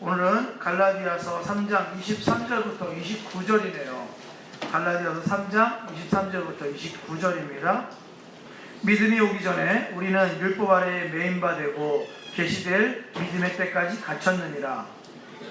오늘은 갈라디아서 3장 23절부터 29절이네요. 갈라디아서 3장 23절부터 29절입니다. 믿음이 오기 전에 우리는 율법 아래에 매인바 되고 계시될 믿음의 때까지 갇혔느니라.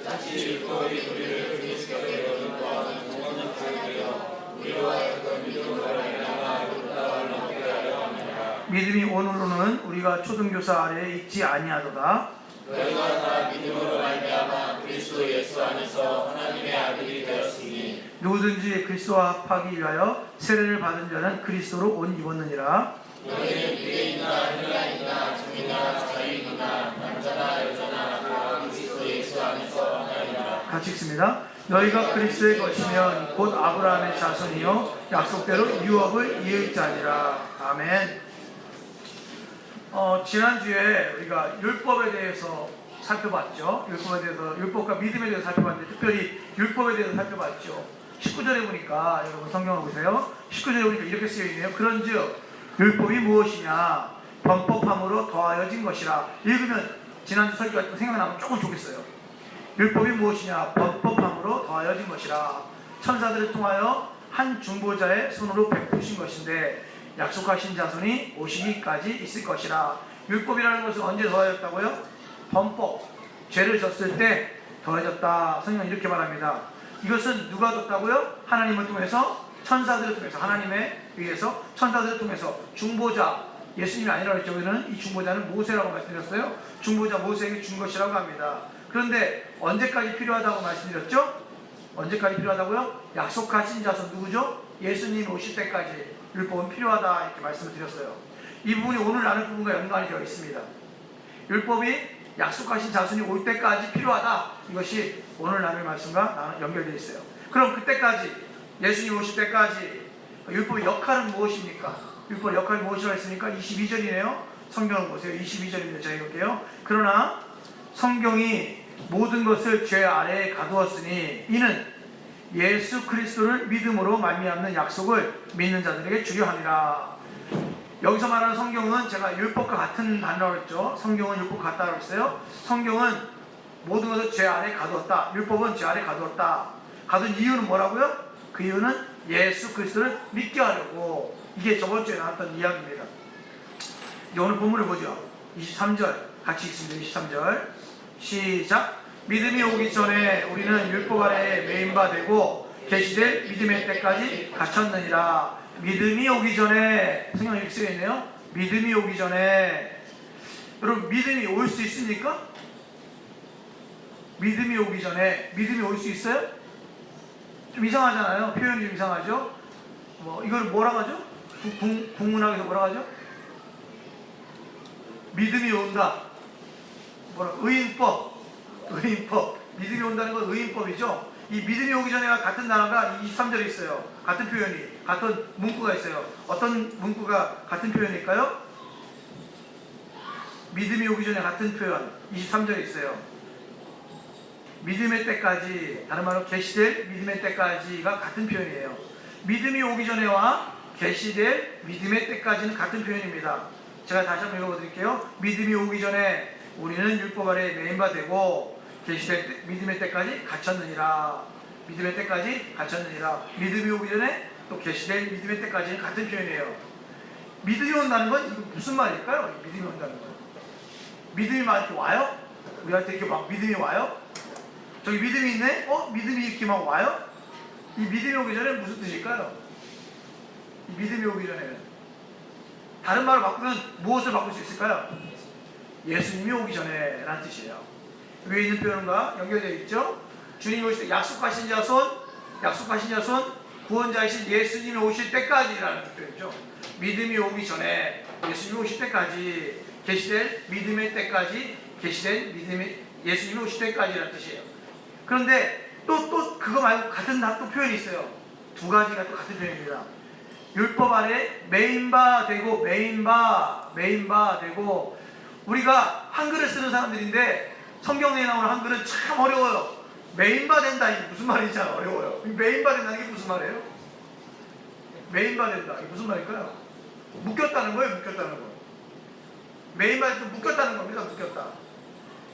다시 율법이 우리를 그리스도로 인도하는 모든 자들이여 우리와 그 믿음으로 말미암아 율법을 넘게 하려 함이라. 믿음이 오늘로는 우리가 초등교사 아래에 있지 아니하도다. 너희가 다 믿음으로 말미암아 그리스도 예수 안에서 하나님의 아들이 되었으니 누구든지 그리스도와 합하기 위하여 세례를 받은 자는 그리스도로 옷 입었느니라. 너희는 유대인이나 헬라인이나 종이나 자유인이나 남자나 여자나 다 그리스도 예수 안에서 하나이라. 같이 읽습니다. 너희가 그리스도의 것이면 곧 아브라함의 자손이요 약속대로 유업을 이을 자니라. 아멘. 지난주에 우리가 율법에 대해서 살펴봤죠. 율법과 믿음에 대해서 살펴봤는데 특별히 율법에 대해서 살펴봤죠. 19절에 보니까 여러분 성경을 보세요. 19절에 보니까 이렇게 쓰여있네요. 그런즉 율법이 무엇이냐? 범법함으로 더하여진 것이라. 읽으면 지난주 설교가 좀 생각나면 조금 좋겠어요. 율법이 무엇이냐? 범법함으로 더하여진 것이라. 천사들을 통하여 한 중보자의 손으로 베푸신 것인데 약속하신 자손이 오시기까지 있을 것이라. 율법이라는 것은 언제 더해졌다고요? 범법, 죄를 졌을 때 더해졌다. 성경은 이렇게 말합니다. 이것은 누가 뒀다고요? 하나님을 통해서, 천사들을 통해서, 하나님에 의해서 천사들을 통해서 중보자, 예수님이 아니라고 했죠. 우리는 이 중보자는 모세라고 말씀드렸어요. 중보자 모세에게 준 것이라고 합니다. 그런데 언제까지 필요하다고 말씀드렸죠? 언제까지 필요하다고요? 약속하신 자손 누구죠? 예수님 오실 때까지 율법은 필요하다 이렇게 말씀을 드렸어요. 이 부분이 오늘 나눌 부분과 연관이 되어 있습니다. 율법이 약속하신 자손이 올 때까지 필요하다. 이것이 오늘 나눌 말씀과 연결되어 있어요. 그럼 그때까지, 예수님 오실 때까지 율법의 역할은 무엇입니까? 율법의 역할이 무엇이라고 했습니까? 22절이네요. 성경을 보세요. 22절입니다. 제가 읽을게요. 그러나 성경이 모든 것을 죄 아래에 가두었으니 이는 예수 그리스도를 믿음으로 말미암는 약속을 믿는 자들에게 주려 함이라. 여기서 말하는 성경은 제가 율법과 같은 단어라고 했죠. 성경은 율법 같다고 했어요. 성경은 모든 것을 죄 아래 가두었다. 율법은 죄 아래 가두었다. 가둔 이유는 뭐라고요? 그 이유는 예수 그리스도를 믿게 하려고. 이게 저번 주에 나왔던 이야기입니다. 이제 오늘 본문을 보죠. 23절 같이 읽습니다. 23절 시작. 믿음이 오기 전에 우리는 율법 아래에 매인바 되고 계시될 믿음의 때까지 갇혔느니라. 믿음이 오기 전에, 성경에 이렇게 쓰여있네요. 믿음이 오기 전에. 여러분 믿음이 올 수 있습니까? 믿음이 오기 전에 믿음이 올 수 있어요? 좀 이상하잖아요. 표현이 좀 이상하죠? 이걸 뭐라고 하죠? 국문학에서 뭐라고 하죠? 믿음이 온다. 의인법. 믿음이 온다는 건 의인법이죠. 이 믿음이 오기 전에와 같은 단어가 23절에 있어요. 같은 표현이, 같은 문구가 있어요. 어떤 문구가 같은 표현일까요? 믿음이 오기 전에 같은 표현 23절에 있어요. 믿음의 때까지, 다른 말로 계시될 믿음의 때까지가 같은 표현이에요. 믿음이 오기 전에와 계시될 믿음의 때까지는 같은 표현입니다. 제가 다시 한번 읽어드릴게요. 믿음이 오기 전에 우리는 율법 아래에 매인바 되고 계시될 믿음의 때까지 갇혔느니라. 믿음의 때까지 갇혔느니라. 믿음이 오기 전에 또 계시될 믿음의 때까지는 같은 표현이에요. 믿음이 온다는 건 이거 무슨 말일까요? 믿음이 온다는 건 믿음이 막 이렇게 와요? 우리한테 이렇게 막 믿음이 와요? 저기 믿음이 있네? 믿음이 이렇게 막 와요? 이 믿음이 오기 전에 무슨 뜻일까요? 이 믿음이 오기 전에는 다른 말을 바꾸면 무엇을 바꿀 수 있을까요? 예수님이 오기 전에 라는 뜻이에요. 위에 있는 표현과 연결되어 있죠. 주님이 오실 때 약속하신 자손 구원자이신 예수님이 오실 때까지라는 표현이죠. 믿음이 오기 전에, 예수님이 오실 때까지, 계시될 믿음의 때까지, 계시될 믿음의 예수님이 오실 때까지라는 뜻이에요. 그런데 또 그거 말고 같은 또 표현이 있어요. 두 가지가 또 같은 표현입니다. 율법 아래 매인바 되고, 매인바 되고. 우리가 한글을 쓰는 사람들인데 성경에 나오는 한글은 참 어려워요. 메인바 된다, 이게 무슨 말인지 참 어려워요. 메인바 된다는 게 무슨 말이에요? 메인바 된다, 이게 무슨 말일까요? 묶였다는 거예요. 메인바 된다, 묶였다는 겁니다. 묶였다.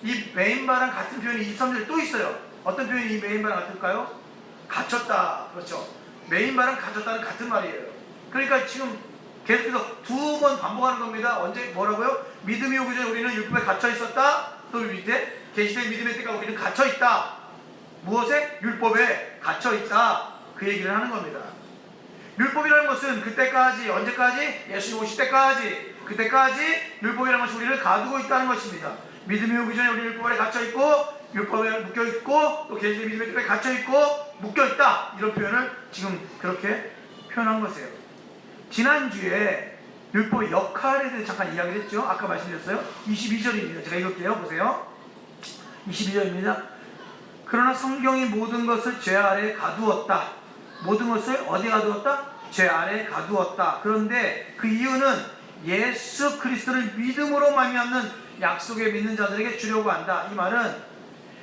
이 메인바랑 같은 표현이 23절에 또 있어요. 어떤 표현이 이 메인바랑 같을까요? 갇혔다. 그렇죠. 메인바랑 갇혔다는 같은 말이에요. 그러니까 지금 계속해서 두 번 반복하는 겁니다. 언제 뭐라고요? 믿음이 오기 전에 우리는 율법에 갇혀 있었다. 또 밑에 계시된 믿음의 때가 우리는 갇혀 있다. 무엇에? 율법에 갇혀 있다. 그 얘기를 하는 겁니다. 율법이라는 것은 그때까지, 언제까지? 예수님 오실 때까지, 그때까지 율법이라는 것이 우리를 가두고 있다는 것입니다. 믿음이 오기 전에 우리는 율법 아래 갇혀있고, 율법에 묶여있고, 또 계시된 믿음의 때에 갇혀있고, 묶여있다. 이런 표현을 지금 그렇게 표현한 것이에요. 지난주에 율법의 역할에 대해서 잠깐 이야기를 했죠. 아까 말씀드렸어요. 22절입니다. 제가 읽을게요. 보세요. 22절입니다. 그러나 성경이 모든 것을 죄 아래에 가두었다. 모든 것을 어디에 가두었다? 죄 아래에 가두었다. 그런데 그 이유는 예수 그리스도를 믿음으로 말미암는 약속에 믿는 자들에게 주려고 한다. 이 말은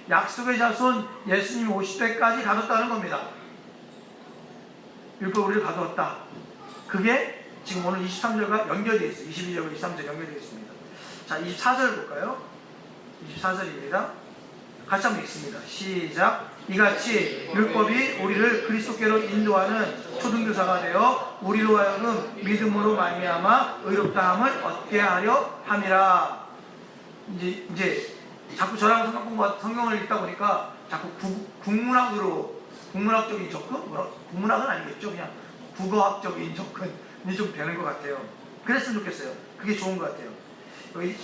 약속의 자손 예수님 오실 때까지 가뒀다는 겁니다. 율법 우리를 가두었다. 그게 지금 오늘 23절과 연결되어 있어요. 22절과 23절 연결되어 있습니다. 자, 24절 볼까요? 24절입니다. 같이 한번 읽습니다. 시작. 이같이 율법이 우리를 그리스도께로 인도하는 초등교사가 되어 우리로 하여금 믿음으로 말미암아 의롭다함을 얻게 하려 함이라. 이제 자꾸 저랑 성경을 읽다 보니까 자꾸 국문학적인 접근? 국문학은 아니겠죠. 그냥 국어학적인 접근이 좀 되는 것 같아요. 그랬으면 좋겠어요. 그게 좋은 것 같아요. 여기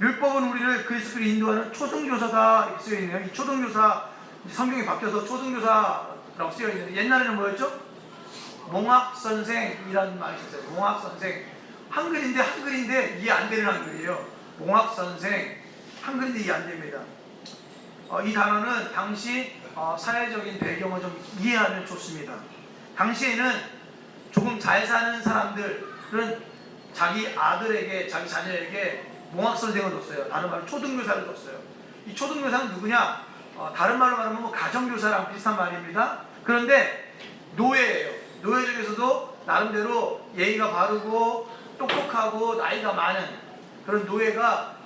율법은 우리를 그리스도로 인도하는 초등교사다 이렇게 쓰여있네요. 이 초등교사, 성경이 바뀌어서 초등교사라고 쓰여있는데 옛날에는 뭐였죠? 몽학선생이라는 말이 있었어요. 몽학선생. 한글인데 이해 안 되는 한글이에요. 몽학선생. 한글인데 이해 안 됩니다. 이 단어는 당시 사회적인 배경을 좀 이해하면 좋습니다. 당시에는 조금 잘 사는 사람들은 자기 아들에게, 자기 자녀에게 몽학선생을 뒀어요. 다른 말로 초등교사를 뒀어요. 이 초등교사는 누구냐? 다른 말로 말하면 가정교사랑 비슷한 말입니다. 그런데 노예예요. 노예 중에서도 나름대로 예의가 바르고 똑똑하고 나이가 많은 그런 노예가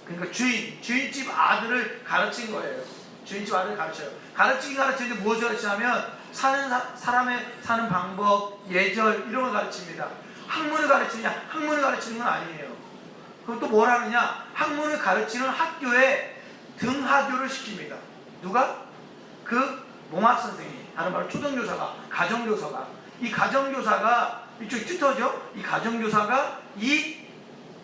그러니까 주인집 아들을 가르친 거예요. 주인집 아들을 가르쳐요. 가르치는데 무엇을 가르치냐면 사람의 사는 방법, 예절 이런 걸 가르칩니다. 학문을 가르치느냐? 학문을 가르치는 건 아니에요. 그럼 또 뭘 하느냐? 학문을 가르치는 학교에 등하교를 시킵니다. 누가? 그 몽학선생이, 다른 말로 초등교사가, 가정교사가. 이 가정교사가, 이쪽 튜터죠? 이 가정교사가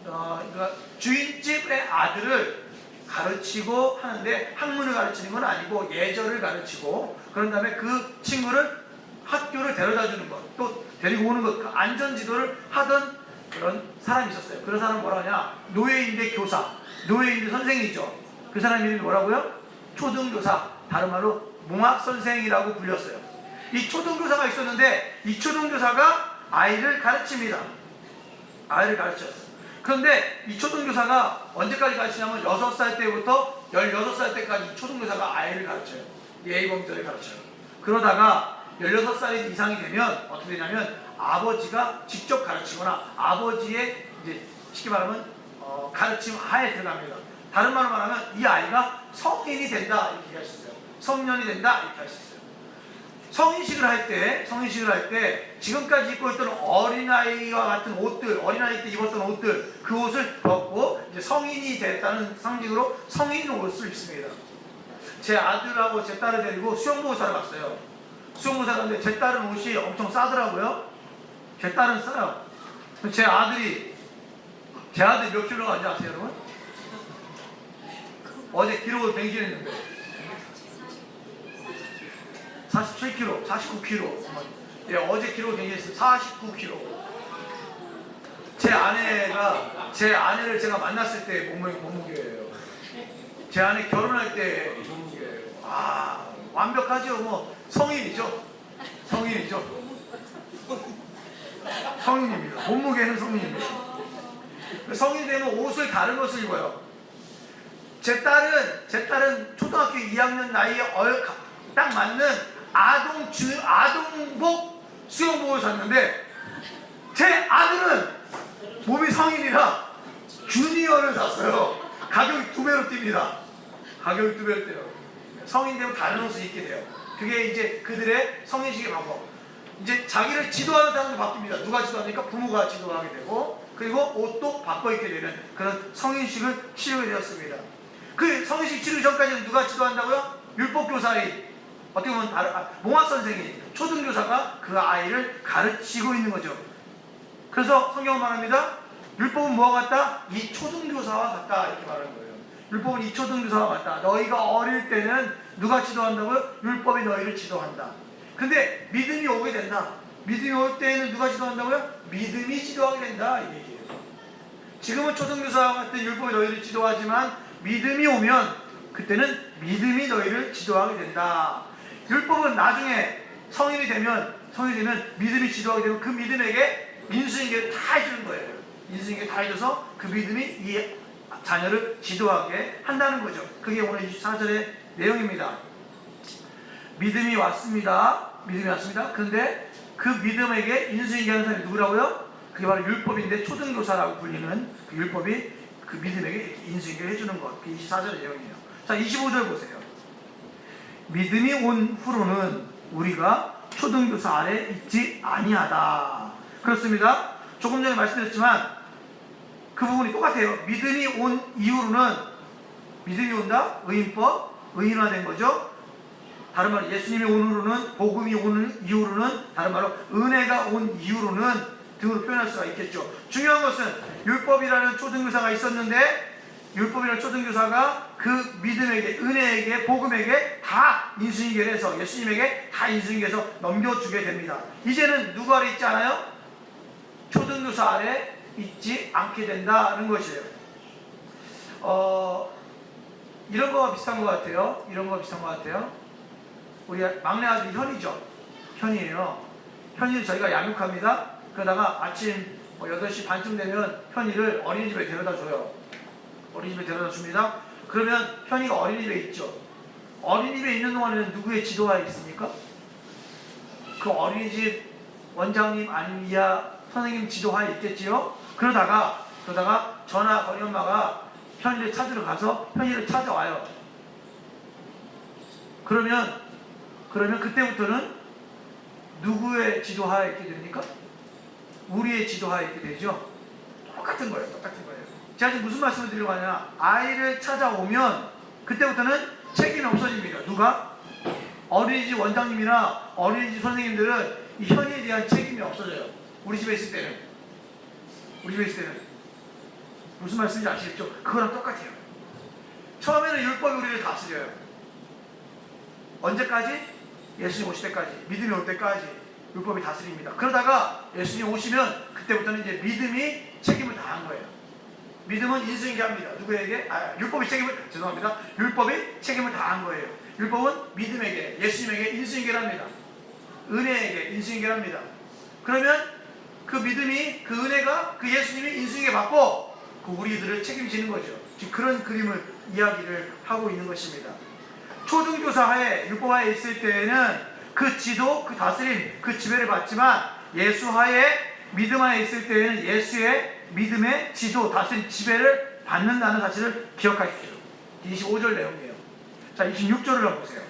그러니까 주인집의 아들을 가르치고 하는데 학문을 가르치는 건 아니고 예절을 가르치고 그런 다음에 그 친구를 학교를 데려다 주는 것, 또 데리고 오는 것, 그 안전지도를 하던 그런 사람이 있었어요. 그런 사람은 뭐라 하냐? 노예인데 교사, 노예인데 선생이죠. 그 사람 이름이 뭐라고요? 초등교사, 다른 말로 몽학선생이라고 불렸어요. 이 초등교사가 있었는데 이 초등교사가 아이를 가르칩니다. 아이를 가르쳤어요. 그런데 이 초등교사가 언제까지 가르치냐면 6살 때부터 16살 때까지 초등교사가 아이를 가르쳐요. 예의범죄를 가르쳐요. 그러다가 16살 이상이 되면 어떻게 되냐면 아버지가 직접 가르치거나 아버지의 이제 쉽게 말하면 가르침 하에 들어갑니다. 다른 말로 말하면 이 아이가 성인이 된다 이렇게 할 수 있어요. 성년이 된다 이렇게 할 수 있어요. 성인식을 할 때 지금까지 입고 있던 어린아이와 같은 옷들, 어린아이 때 입었던 옷들, 그 옷을 벗고 이제 성인이 됐다는 상징으로 성인 옷을 입습니다. 제 아들하고 제 딸을 데리고 수영복을 사러 갔어요. 수영복을 사러 갔는데 제 딸은 옷이 엄청 싸더라고요. 제 딸은 싸요. 제 아들이 몇 킬로가 안지 아세요, 여러분? 어제 기록을 갱신했는데 47kg, 49kg. 예, 어제 기록을 갱신했어요. 49kg. 제 아내를 제가 만났을 때 몸무게예요. 제 아내 결혼할 때 몸무게예요. 아, 완벽하죠. 뭐 성인이죠. 성인입니다. 몸무게는 성인입니다. 성인이 되면 옷을 다른 것을 입어요. 제 딸은 초등학교 2학년 나이에 딱 맞는 아동복 수영복을 샀는데 제 아들은 몸이 성인이라 주니어를 샀어요. 가격이 2배로 뜁니다. 가격이 2배로 돼요. 성인 되면 다른 옷을 입게 돼요. 그게 이제 그들의 성인식의 방법. 이제 자기를 지도하는 사람도 바뀝니다. 누가 지도하니까 부모가 지도하게 되고, 그리고 옷도 바꿔 입게 되는 그런 성인식을 치르게 되었습니다. 그 성인식 치르기 전까지는 누가 지도한다고요? 율법교사의, 어떻게 보면 몽학 선생이, 초등교사가 그 아이를 가르치고 있는 거죠. 그래서 성경은 말합니다. 율법은 뭐와 같다? 이 초등교사와 같다, 이렇게 말하는 거예요. 율법은 이 초등교사와 같다. 너희가 어릴 때는 누가 지도한다고요? 율법이 너희를 지도한다. 근데 믿음이 오게 된다. 믿음이 올 때에는 누가 지도한다고요? 믿음이 지도하게 된다, 이 얘기예요. 지금은 초등교사와 같은 율법이 너희를 지도하지만 믿음이 오면 그때는 믿음이 너희를 지도하게 된다. 율법은 나중에 성인이 되면 믿음이 지도하게 되면 그 믿음에게 인수인계를 다 해주는 거예요. 인수인계를 다 해줘서 그 믿음이 이 자녀를 지도하게 한다는 거죠. 그게 오늘 24절의 내용입니다. 믿음이 왔습니다. 믿음이 왔습니다. 그런데 그 믿음에게 인수인계하는 사람이 누구라고요? 그게 바로 율법인데 초등교사라고 불리는 그 율법이 그 믿음에게 인수인계를 해주는 것. 그 24절의 내용이에요. 자, 25절 보세요. 믿음이 온 후로는 우리가 초등교사 아래 있지 아니하다. 그렇습니다. 조금 전에 말씀드렸지만 그 부분이 똑같아요. 믿음이 온 이후로는, 믿음이 온다? 의인법, 의인화된 거죠. 다른 말로 예수님이 온 후로는, 복음이 온 이후로는, 다른 말로 은혜가 온 이후로는 등으로 표현할 수가 있겠죠. 중요한 것은 율법이라는 초등교사가 있었는데 율법이라는 초등교사가 그 믿음에게, 은혜에게, 복음에게 다 인수인계를 해서 예수님에게 다 인수인계해서 넘겨주게 됩니다. 이제는 누구 아래 있지 않아요? 초등교사 아래 있지 않게 된다는 것이에요. 이런 거와 비슷한 것 같아요. 이런 거와 비슷한 것 같아요. 우리 막내 아들이 현이죠. 현이에요. 현이를 저희가 양육합니다. 그러다가 아침 8시 반쯤 되면 현이를 어린이집에 데려다 줘요. 어린이집에 데려다 줍니다. 그러면 현이가 어린이집에 있죠. 어린이집에 있는 동안에는 누구의 지도하에 있습니까? 그 어린이집 원장님 아니면 이하 선생님 지도하에 있겠지요. 그러다가 전화 거리 엄마가 현이를 찾으러 가서 현이를 찾아와요. 그러면 그때부터는 누구의 지도하에 있게 됩니까? 우리의 지도하에 있게 되죠. 똑같은 거예요. 제가 지금 무슨 말씀을 드리려고 하냐, 아이를 찾아오면 그때부터는 책임이 없어집니다. 누가? 어린이집 원장님이나 어린이집 선생님들은 이 현이에 대한 책임이 없어져요. 우리 집에 있을 때는 무슨 말씀인지 아시겠죠? 그거랑 똑같아요. 처음에는 율법이 우리를 다스려요. 언제까지? 예수님 오실 때까지, 믿음이 올 때까지 율법이 다스립니다. 그러다가 예수님 오시면 그때부터는 이제 믿음이 책임을 다한 거예요. 믿음은 인수인계합니다. 누구에게? 율법이 책임을 다한 거예요. 율법은 믿음에게, 예수님에게 인수인계를 합니다. 은혜에게 인수인계를 합니다. 그러면 그 믿음이, 그 은혜가, 그 예수님이 인수인계 받고 그 우리들을 책임지는 거죠. 지금 그런 그림을 이야기를 하고 있는 것입니다. 초등교사 하에, 율법 하에 있을 때에는 그 지도, 그 다스림, 그 지배를 받지만 예수 하에, 믿음 하에 있을 때에는 예수의 믿음의 지도, 다스림, 지배를 받는다는 사실을 기억하십시오. 25절 내용이에요. 자, 26절을 한번 보세요.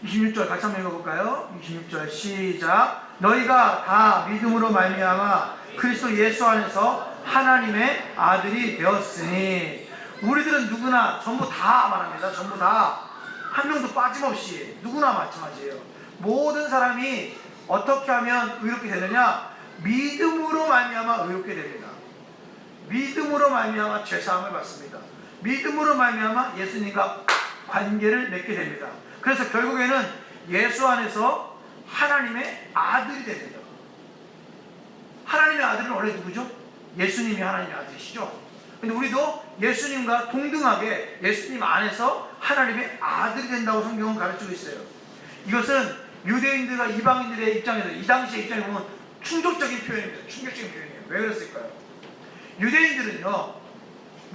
26절 같이 한번 읽어볼까요? 26절 시작. 너희가 다 믿음으로 말미암아 그리스도 예수 안에서 하나님의 아들이 되었으니. 우리들은 누구나 전부 다 말합니다. 전부 다, 한 명도 빠짐없이 누구나 마찬가지예요. 모든 사람이 어떻게 하면 의롭게 되느냐? 믿음으로 말미암아 의롭게 됩니다. 믿음으로 말미암아 죄사함을 받습니다. 믿음으로 말미암아 예수님과 관계를 맺게 됩니다. 그래서 결국에는 예수 안에서 하나님의 아들이 됩니다. 하나님의 아들은 원래 누구죠? 예수님이 하나님의 아들이시죠. 근데 우리도 예수님과 동등하게 예수님 안에서 하나님의 아들이 된다고 성경은 가르치고 있어요. 이것은 유대인들과 이방인들의 입장에서, 이 당시의 입장에 보면 충격적인 표현입니다. 충격적인 표현이에요. 왜 그랬을까요?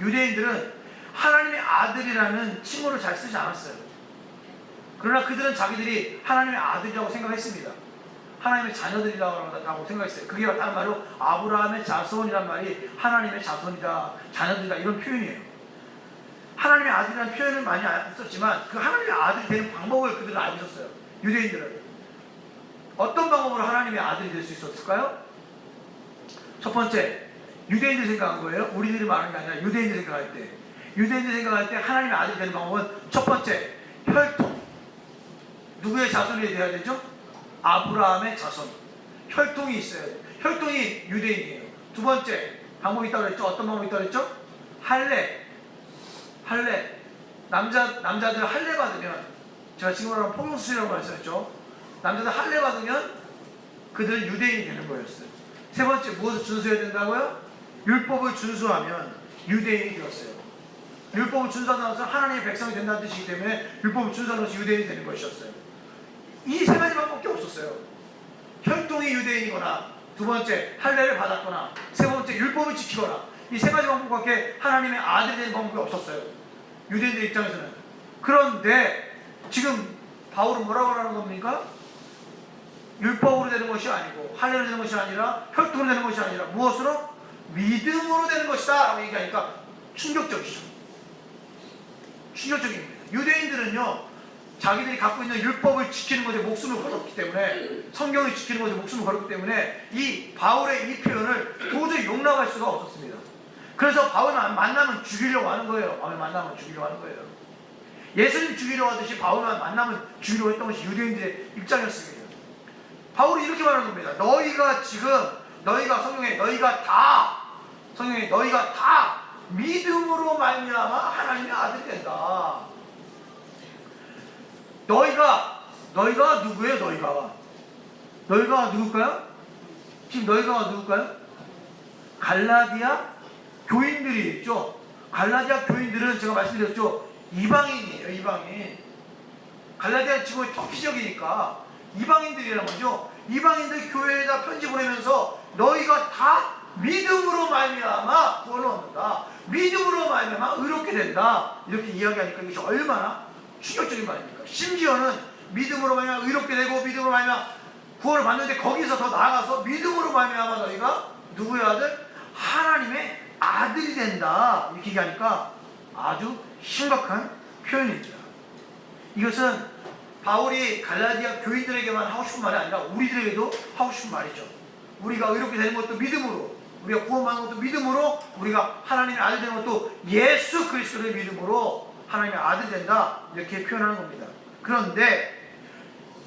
유대인들은 하나님의 아들이라는 칭호를 잘 쓰지 않았어요. 그러나 그들은 자기들이 하나님의 아들이라고 생각했습니다. 하나님의 자녀들이라고 생각했어요. 그게 다른 말로 아브라함의 자손이란 말이 하나님의 자손이다, 자녀들이다, 이런 표현이에요. 하나님의 아들이라는 표현을 많이 썼지만 그 하나님의 아들이 되는 방법을 그들은 알고 있었어요. 유대인들은. 어떤 방법으로 하나님의 아들이 될 수 있었을까요? 첫 번째, 유대인들이 생각한 거예요. 우리들이 말하는 게 아니라 유대인들이 생각할 때. 유대인들이 생각할 때 하나님의 아들이 되는 방법은 첫 번째, 혈통. 누구의 자손이 되어야 되죠? 아브라함의 자손. 혈통이 있어요. 혈통이 유대인이에요. 두 번째, 방법이 있다고 그랬죠? 어떤 방법이 있다고 그랬죠? 할례. 남자들 할례 받으면, 제가 지금 말하는 포용수술이라고 말씀했죠. 남자들 할례 받으면 그들은 유대인이 되는 거였어요. 세 번째, 무엇을 준수해야 된다고요? 율법을 준수하면 유대인이 되었어요. 율법을 준수하는 것은 하나님의 백성이 된다는 뜻이기 때문에 율법을 준수하는 것이 유대인이 되는 것이었어요. 이 세 가지 방법밖에 없었어요. 혈통이 유대인이거나, 두 번째 할례를 받았거나, 세 번째 율법을 지키거나, 이 세 가지 방법밖에 하나님의 아들이 되는 방법이 없었어요. 유대인들 입장에서는. 그런데 지금 바울은 뭐라고 하는 겁니까? 율법으로 되는 것이 아니고 할례로 되는 것이 아니라 혈통으로 되는 것이 아니라 무엇으로? 믿음으로 되는 것이다 라고 얘기하니까 충격적이죠. 충격적입니다. 유대인들은요, 자기들이 갖고 있는 율법을 지키는 것에 목숨을 걸었기 때문에, 성경을 지키는 것에 목숨을 걸었기 때문에 이 바울의 이 표현을 도저히 용납할 수가 없었습니다. 그래서 바울을 만나면 죽이려고 하는 거예요. 바울을 만나면 죽이려고 하는 거예요. 예수님 죽이려고 하듯이 바울만 만나면 죽이려고 했던 것이 유대인들의 입장이었습니다. 바울이 이렇게 말하는 겁니다. 성경에 너희가 다 믿음으로 말미암아 하나님의 아들이 된다. 너희가 누구예요? 너희가 누굴까요? 지금 너희가 누굴까요? 갈라디아 교인들이 있죠. 갈라디아 교인들은 제가 말씀드렸죠. 이방인이에요. 이방인. 갈라디아 지금은 터키적이니까 이방인들이란 거죠. 이방인들 교회에다 편지 보내면서 너희가 다 믿음으로 말미암아 구원을 얻는다. 믿음으로 말미암아 의롭게 된다. 이렇게 이야기하니까 이것이 얼마나 충격적인 말입니까? 심지어는 믿음으로 말미암아 의롭게 되고 믿음으로 말미암아 구원을 받는데 거기서 더 나아가서 믿음으로 말미암아 너희가 누구의 아들? 하나님의 아들이 된다. 이렇게 얘기하니까 아주 심각한 표현입니다. 이것은 바울이 갈라디아 교인들에게만 하고 싶은 말이 아니라 우리들에게도 하고 싶은 말이죠. 우리가 의롭게 되는 것도 믿음으로, 우리가 구원받는 것도 믿음으로, 우리가 하나님의 아들 되는 것도 예수 그리스도의 믿음으로 하나님의 아들 된다. 이렇게 표현하는 겁니다. 그런데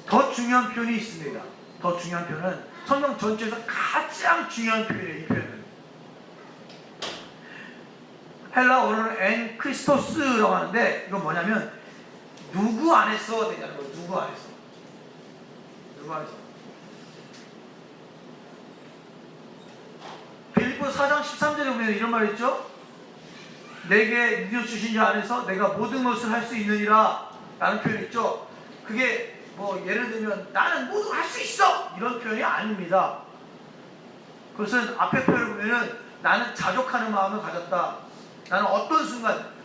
더 중요한 표현이 있습니다. 더 중요한 표현은 성경 전체에서 가장 중요한 표현이에요. 이 표현은 헬라어로는 엔 크리스토스라고 하는데, 이건 뭐냐면 누구 안에서 되냐는 거예요. 누구 안에서. 빌립보 4장 13절에 보면 이런 말이 있죠. 내게 능력 주신 자 안에서 내가 모든 것을 할 수 있느니라 라는 표현이 있죠. 그게 뭐 예를 들면 나는 모든 걸 할 수 있어 이런 표현이 아닙니다. 그것은 앞에 표현을 보면은 나는 자족하는 마음을 가졌다. 나는 어떤 순간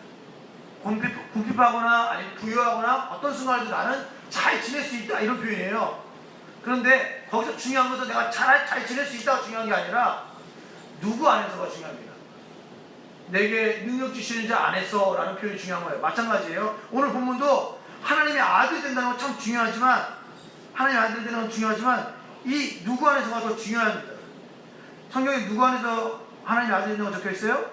궁핍하거나 아니면 부유하거나 어떤 순간에도 나는 잘 지낼 수 있다 이런 표현이에요. 그런데 거기서 중요한 것은 내가 잘 지낼 수 있다가 중요한 게 아니라 누구 안에서가 중요합니다. 내게 능력 주시는 자 안에서 라는 표현이 중요한 거예요. 마찬가지예요. 오늘 본문도 하나님의 아들 된다는 건 참 중요하지만, 하나님의 아들 된다는 건 중요하지만 이 누구 안에서가 더 중요합니다. 성경에 누구 안에서 하나님의 아들 된다고 적혀 있어요?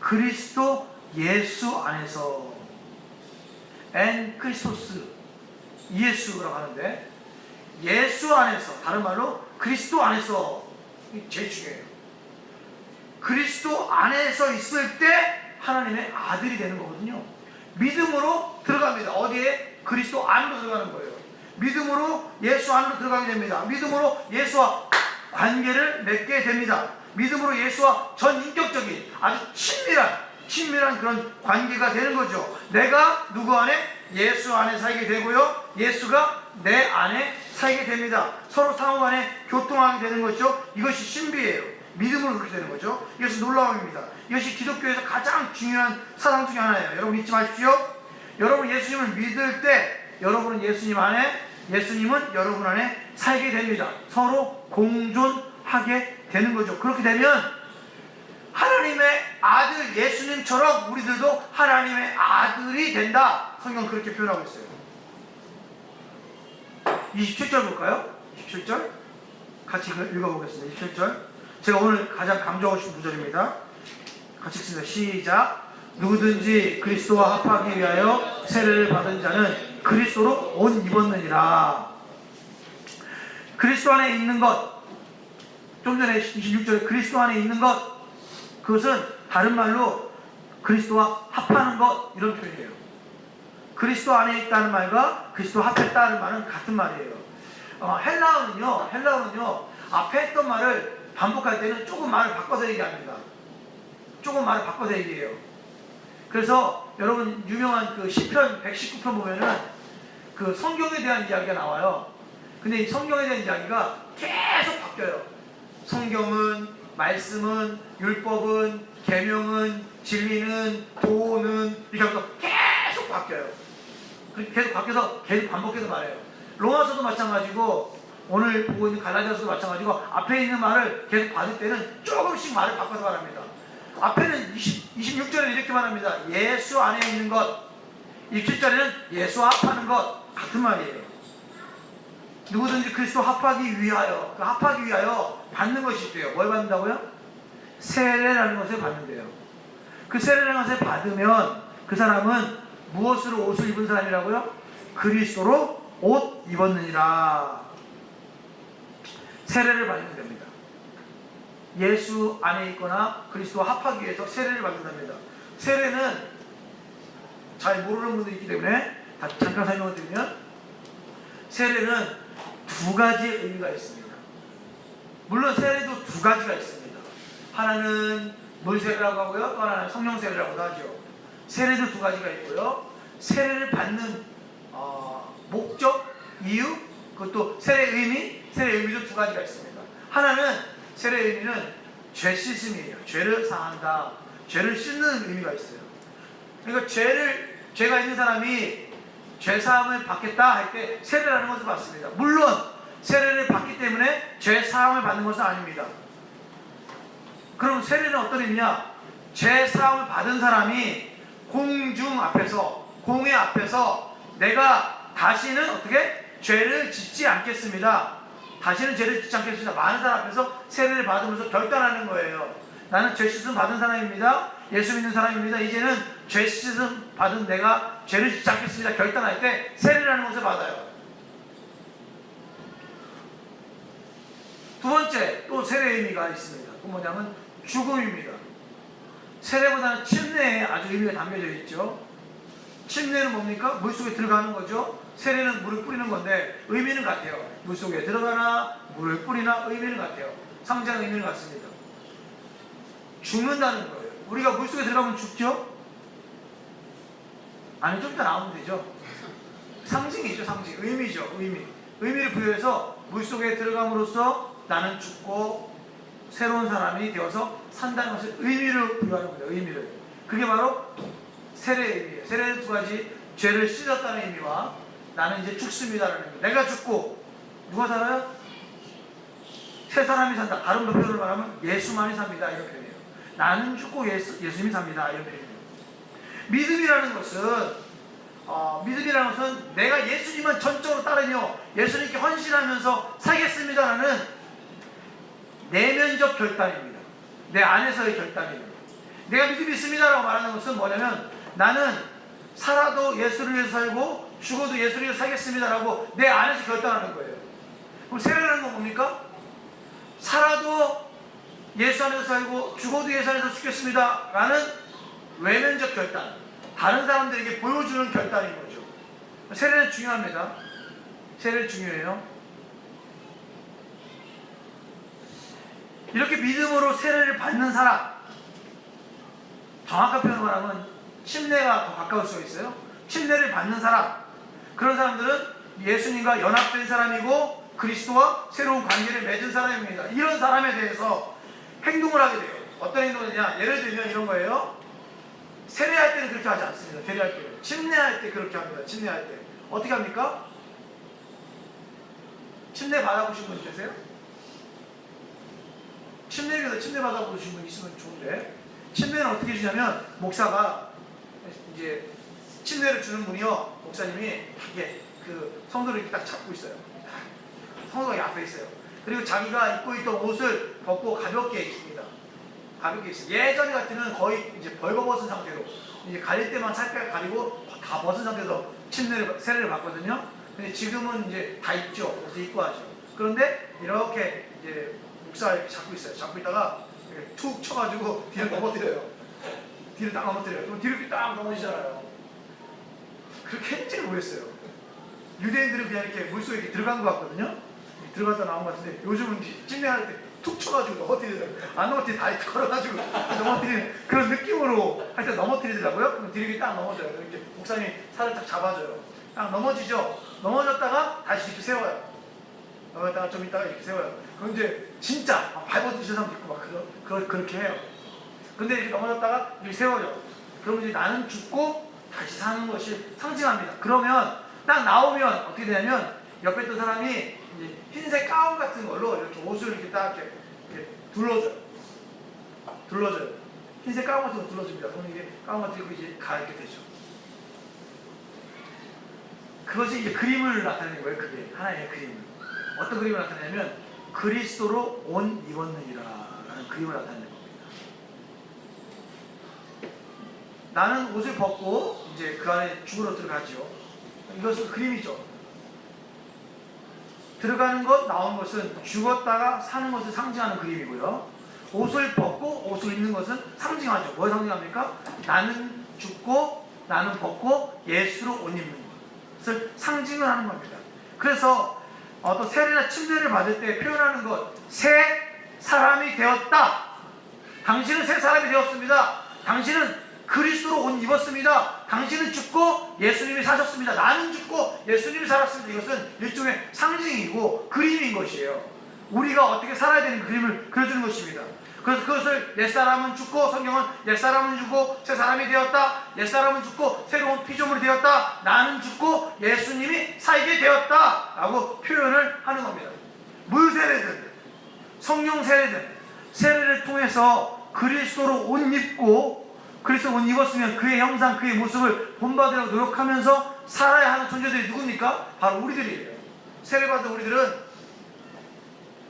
그리스도 예수 안에서. 엔 크리스토스, 예수라고 하는데 예수 안에서, 다른 말로 그리스도 안에서, 이게 제일 중요해요. 그리스도 안에서 있을 때 하나님의 아들이 되는 거거든요. 믿음으로 들어갑니다. 어디에? 그리스도 안으로 들어가는 거예요. 믿음으로 예수 안으로 들어가게 됩니다. 믿음으로 예수와 관계를 맺게 됩니다. 믿음으로 예수와 전인격적인 아주 친밀한 그런 관계가 되는 거죠. 내가 누구 안에? 예수 안에 살게 되고요, 예수가 내 안에 살게 됩니다. 서로 상호 간에 교통하게 되는 것이죠. 이것이 신비예요. 믿음으로 그렇게 되는 거죠. 이것이 놀라움입니다. 이것이 기독교에서 가장 중요한 사상 중에 하나예요. 여러분 잊지 마십시오. 여러분 예수님을 믿을 때 여러분은 예수님 안에, 예수님은 여러분 안에 살게 됩니다. 서로 공존하게 되는 거죠. 그렇게 되면 하나님의 아들 그 예수님처럼 우리들도 하나님의 아들이 된다. 성경 그렇게 표현하고 있어요. 27절 볼까요? 27절 같이 읽어보겠습니다. 27절 제가 오늘 가장 강조하고 싶은 구절입니다. 같이 읽습니다. 시작. 누구든지 그리스도와 합하기 위하여 세례를 받은 자는 그리스도로 옷 입었느니라. 그리스도 안에 있는 것, 좀 전에 26절에 그리스도 안에 있는 것, 그것은 다른 말로 그리스도와 합하는 것, 이런 표현이에요. 그리스도 안에 있다는 말과 그리스도 합했다는 말은 같은 말이에요. 헬라어는요 앞에 했던 말을 반복할 때는 조금 말을 바꿔서 얘기합니다. 조금 말을 바꿔서 얘기해요. 그래서 여러분 유명한 그 시편 119편 보면은 그 성경에 대한 이야기가 나와요. 근데 이 성경에 대한 이야기가 계속 바뀌어요. 성경은, 말씀은, 율법은, 계명은, 진리는, 도는 이렇게 하면서 계속 바뀌어요. 계속 바뀌어서 계속 반복해서 말해요. 로마서도 마찬가지고 오늘 보고 있는 갈라디아서도 마찬가지고 앞에 있는 말을 계속 받을 때는 조금씩 말을 바꿔서 말합니다. 앞에는 26절에는 이렇게 말합니다. 예수 안에 있는 것. 27절에는 예수와 합하는 것. 같은 말이에요. 누구든지 그리스도 합하기 위하여, 그 합하기 위하여 받는 것이 있대요. 뭘 받는다고요? 세례라는 것을 받는대요. 그 세례라는 것을 받으면 그 사람은 무엇으로 옷을 입은 사람이라고요? 그리스도로 옷 입었느니라. 세례를 받으면 됩니다. 예수 안에 있거나 그리스도와 합하기 위해서 세례를 받는답니다. 세례는 잘 모르는 분들이 있기 때문에 잠깐 설명을 드리면, 세례는 두 가지의 의미가 있습니다. 물론 세례도 두 가지가 있습니다. 하나는 물세례라고 하고요, 또 하나는 성령세례라고도 하죠. 세례도 두 가지가 있고요. 세례를 받는 목적, 이유, 그것도 세례의 의미도 두 가지가 있습니다. 하나는 세례의 의미는 죄 씻음이에요. 죄를 사한다. 죄를 씻는 의미가 있어요. 그러니까 죄가 있는 사람이 죄사함을 받겠다 할 때 세례라는 것을 받습니다. 물론 세례를 받기 때문에 죄사함을 받는 것은 아닙니다. 그럼 세례는 어떤 의미냐? 죄사함을 받은 사람이 공회 앞에서 내가 다시는 어떻게? 죄를 짓지 않겠습니다. 다시는 죄를 짓지 않겠습니다. 많은 사람 앞에서 세례를 받으면서 결단하는 거예요. 나는 죄 씻음 받은 사람입니다. 예수 믿는 사람입니다. 이제는 죄 씻음 받은 내가 죄를 짓지 않겠습니다. 결단할 때 세례라는 것을 받아요. 두 번째 또 세례의 의미가 있습니다. 그 뭐냐면 죽음입니다. 세례보다는 침례에 아주 의미가 담겨져 있죠. 침례는 뭡니까? 물속에 들어가는 거죠. 세례는 물을 뿌리는 건데 의미는 같아요. 물속에 들어가나 물을 뿌리나 의미는 같아요. 상징의 의미는 같습니다. 죽는다는 거예요. 우리가 물속에 들어가면 죽죠? 아니, 좀 이따 나오면 되죠. 상징이죠. 상징. 의미죠. 의미를 부여해서 물속에 들어감으로써 나는 죽고 새로운 사람이 되어서 산다는 것을 의미를 부여하는 겁니다. 의미를. 그게 바로 세례의 의미예요. 세례는 두 가지. 죄를 씻었다는 의미와 나는 이제 죽습니다라는 의미. 내가 죽고 누가 살아요? 새 사람이 산다. 다른 표현을 말하면 예수만이 삽니다. 이런 표현이에요. 나는 죽고 예수님이 삽니다. 이런 표현이에요. 믿음이라는 것은 내가 예수님만 전적으로 따르며 예수님께 헌신하면서 살겠습니다라는 내면적 결단입니다. 내 안에서의 결단이에요. 내가 믿음이 있습니다라고 말하는 것은 뭐냐면 나는 살아도 예수를 위해서 살고 죽어도 예수를 위해서 살겠습니다라고 내 안에서 결단하는 거예요. 그럼 세례라는 건 뭡니까? 살아도 예수 안에서 살고 죽어도 예수 안에서 죽겠습니다라는 외면적 결단, 다른 사람들에게 보여주는 결단인 거죠. 세례는 중요합니다. 세례는 중요해요. 이렇게 믿음으로 세례를 받는 사람, 정확한 표현을 말하면 침례가 더 가까울 수가 있어요. 침례를 받는 사람, 그런 사람들은 예수님과 연합된 사람이고 그리스도와 새로운 관계를 맺은 사람입니다. 이런 사람에 대해서 행동을 하게 돼요. 어떤 행동이냐? 예를 들면 이런 거예요. 세례할 때는 그렇게 하지 않습니다. 세례할 때는. 침례할 때 그렇게 합니다. 침례할 때. 어떻게 합니까? 침례 받아보신 분 계세요? 침례교에서 침례 받아보신 분 있으면 좋은데, 침례는 어떻게 주냐면 목사가 이제 침례를 주는 분이요, 목사님이 이게 그 성도를 이렇게 딱 잡고 있어요. 성도가 앞에 있어요. 그리고 자기가 입고 있던 옷을 벗고 가볍게 입습니다. 가볍게 있어요. 예전에 같으면 거의 이제 벌거벗은 상태로 이제 가릴 때만 살짝 가리고 다 벗은 상태에서 세례를 받거든요. 근데 지금은 이제 다 입죠. 옷을 입고 하죠. 그런데 이렇게 이제 목사가 이렇게 잡고 있어요. 잡고 있다가 이렇게 툭 쳐가지고 뒤를 넘어뜨려요. 뒤를 딱 넘어뜨려요. 그럼 뒤로 이렇게 딱 넘어지잖아요. 그렇게 했는지는 모르겠어요. 유대인들은 그냥 이렇게 물속에 이렇게 들어간 것 같거든요. 들어갔다 나온 것 같은데 요즘은 찜내할 때 툭 쳐가지고 넘어뜨리더라고요. 안 넘어뜨리면 다리 걸어가지고 넘어뜨리는 그런 느낌으로 할 때 넘어뜨리더라고요. 그럼 뒤로 딱 넘어져요. 이렇게 목사님이 살짝 잡아줘요. 딱 넘어지죠. 넘어졌다가 다시 이렇게 세워요. 넘어졌다가 좀 있다가 이렇게 세워요. 그럼 이제 진짜 밟아주시는 사람도 있고 막 그렇게 해요. 근데 이렇게 넘어졌다가 이렇게 세워요. 그러면 이제 나는 죽고 다시 사는 것이 상징합니다. 그러면 딱 나오면 어떻게 되냐면 옆에 있던 사람이 이제 흰색 가운 같은 걸로 이렇게 옷을 이렇게 딱 이렇게 둘러줘요. 흰색 가운 같은 거 둘러줍니다. 그러면 이게 가운 같은 거 이제 가게 되죠. 그것이 이제 그림을 나타내는 거예요. 그게 하나의 그림을. 어떤 그림을 나타내냐면 그리스도로 옷 입었느니라라는 그림을 나타내는 겁니다. 나는 옷을 벗고 이제 그 안에 죽으러 들어가죠. 이것은 그림이죠. 들어가는 것, 나오는 것은 죽었다가 사는 것을 상징하는 그림이고요. 옷을 벗고 옷을 입는 것은 상징하죠. 뭘 상징합니까? 나는 죽고 나는 벗고 예수로 옷 입는 것을 상징을 하는 겁니다. 그래서 어떤 세례나 침례를 받을 때 표현하는 것, 새 사람이 되었다. 당신은 새 사람이 되었습니다. 당신은 그리스도로 옷 입었습니다. 당신은 죽고 예수님이 사셨습니다. 나는 죽고 예수님이 살았습니다. 이것은 일종의 상징이고 그림인 것이에요. 우리가 어떻게 살아야 되는 그림을 그려주는 것입니다. 그래서 그것을 옛사람은 죽고, 성경은 옛사람은 죽고 새 사람이 되었다. 옛사람은 죽고 새로운 피조물이 되었다. 나는 죽고 예수님이 살게 되었다 라고 표현을 하는 겁니다. 물세례든 성령 세례든 세례를 통해서 그리스도로 옷 입고 그리스도 옷 입었으면 그의 형상, 그의 모습을 본받으려고 노력하면서 살아야 하는 존재들이 누굽니까? 바로 우리들이에요. 세례받은 우리들은,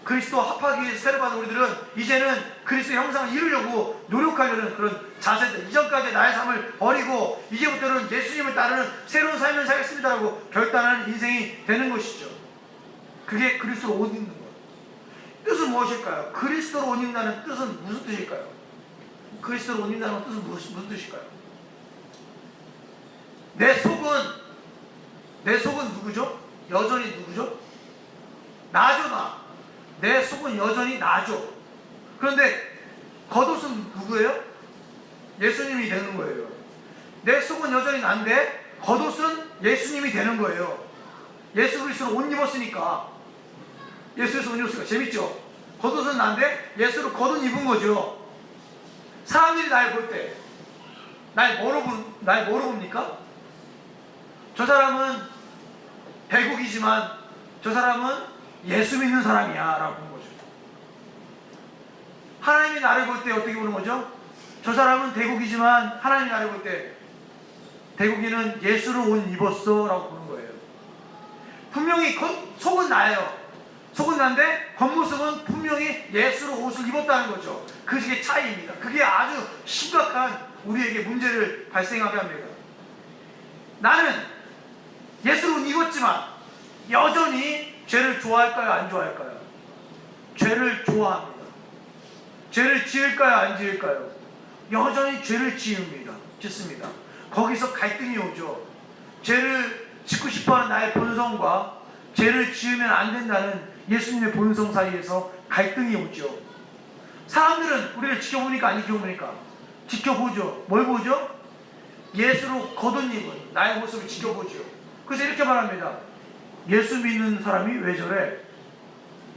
그리스도와 합하기 위해서 세례받은 우리들은 이제는 그리스도의 형상을 이루려고 노력하려는 그런 자세들, 이전까지 나의 삶을 버리고 이제부터는 예수님을 따르는 새로운 삶을 살겠습니다라고 결단하는 인생이 되는 것이죠. 그게 그리스도로 옷 입는 거예요. 뜻은 무엇일까요? 그리스도로 옷 입는다는 뜻은 무슨 뜻일까요? 그리스도로 옷 입는다는 뜻은 무슨 뜻일까요? 내 속은 누구죠? 여전히 누구죠? 나죠, 나. 내 속은 여전히 나죠. 그런데 겉옷은 누구예요? 예수님이 되는 거예요. 내 속은 여전히 난데 겉옷은 예수님이 되는 거예요. 예수 그리스도로 옷 입었으니까. 예수에서 옷 입었으니까. 재밌죠? 겉옷은 난데 예수로 겉옷 입은 거죠. 사람들이 날 볼 때 날 뭐로 봅니까? 저 사람은 배국이지만 저 사람은 예수 믿는 사람이야 라고 보는 거죠. 하나님이 나를 볼 때 어떻게 보는 거죠? 저 사람은 대국이지만 하나님이 나를 볼 때 대국이는 예수로 옷 입었어 라고 보는 거예요. 분명히 속은 나예요. 속은 난데 겉모습은 분명히 예수로 옷을 입었다는 거죠. 그게 차이입니다. 그게 아주 심각한 우리에게 문제를 발생하게 합니다. 나는 예수로 옷 입었지만 여전히 죄를 좋아할까요? 안 좋아할까요? 죄를 좋아합니다. 죄를 지을까요? 안 지을까요? 여전히 죄를 짓습니다. 거기서 갈등이 오죠. 죄를 짓고 싶어하는 나의 본성과 죄를 지으면 안 된다는 예수님의 본성 사이에서 갈등이 오죠. 사람들은 우리를 지켜보니까 안 지켜보니까? 지켜보죠. 뭘 보죠? 예수로 겉옷 입은 나의 모습을 지켜보죠. 그래서 이렇게 말합니다. 예수 믿는 사람이 왜 저래?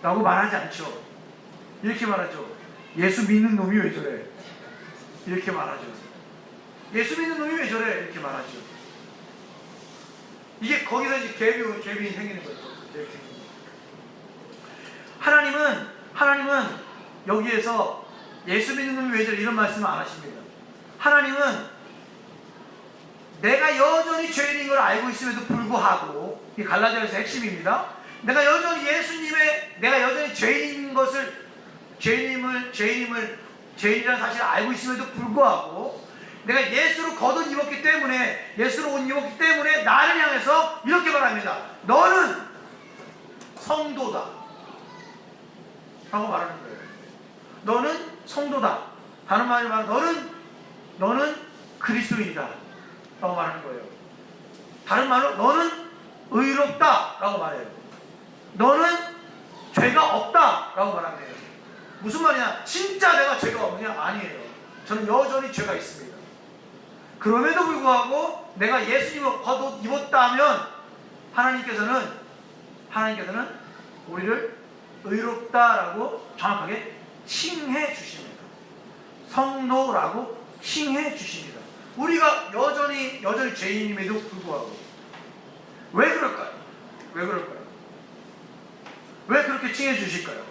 라고 말하지 않죠. 이렇게 말하죠. 예수 믿는 놈이 왜 저래? 이렇게 말하죠. 예수 믿는 놈이 왜 저래? 이렇게 말하죠. 이게 거기서 이제 갭이 생기는 거죠. 하나님은 여기에서 예수 믿는 놈이 왜 저래 이런 말씀을 안 하십니다. 하나님은 내가 여전히 죄인인 걸 알고 있음에도 불구하고, 이 갈라디아서의 핵심입니다. 내가 여전히 내가 여전히 죄인인 것을, 죄인이라는 사실을 알고 있음에도 불구하고, 내가 예수로 겉옷 입었기 때문에, 예수로 옷 입었기 때문에 나를 향해서 이렇게 말합니다. 너는 성도다 라고 말하는 거예요. 너는 성도다. 다른 말로 말하면 너는 그리스도인이다 라고 말하는 거예요. 다른 말로 너는 의롭다 라고 말해요. 너는 죄가 없다 라고 말합니다. 무슨 말이냐? 진짜 내가 죄가 없느냐? 아니에요. 저는 여전히 죄가 있습니다. 그럼에도 불구하고 내가 예수님을 겉옷 입었다면 하나님께서는 우리를 의롭다라고 정확하게 칭해 주십니다. 성도라고 칭해 주십니다. 우리가 여전히 죄인임에도 불구하고. 왜 그럴까요? 왜 그렇게 칭해 주실까요?